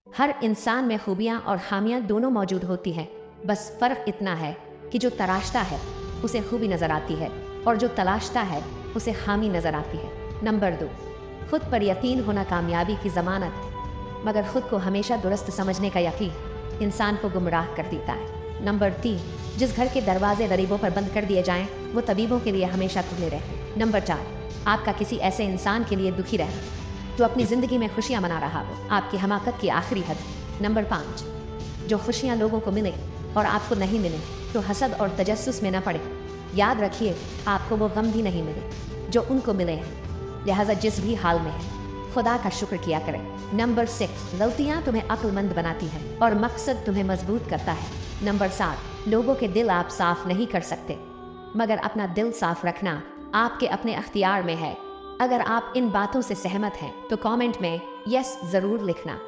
हर इंसान में खूबियाँ और खामियाँ दोनों मौजूद होती हैं। बस फ़र्क इतना है कि जो तराशता है उसे खूबी नज़र आती है और जो तलाशता है उसे खामी नज़र आती है। नंबर 2, खुद पर यकीन होना कामयाबी की ज़मानत है, मगर खुद को हमेशा दुरुस्त समझने का यकीन इंसान को गुमराह कर देता है। नंबर 3, जिस घर के दरवाजे गरीबों पर बंद कर दिए जाएं, वो तबीबों के लिए हमेशा खुले रहें। नंबर 4, आपका किसी ऐसे इंसान के लिए दुखी रहना जो अपनी ज़िंदगी में खुशियाँ मना रहा हो आपकी हमाकत की आखिरी हद। नंबर 5, जो खुशियाँ लोगों को मिले और आपको नहीं मिले तो हसद और तजस्सुस में न पड़े। याद रखिए, आपको वो गम भी नहीं मिले जो उनको मिले हैं, लिहाजा जिस भी हाल में है खुदा का शुक्र किया करें। नंबर 6, गलतियाँ तुम्हें अक्लमंद बनाती हैं और मकसद तुम्हें मजबूत करता है। नंबर 7, लोगों के दिल आप साफ नहीं कर सकते, मगर अपना दिल साफ रखना आपके अपने अख्तियार में है। अगर आप इन बातों से सहमत हैं तो कमेंट में यस ज़रूर लिखना।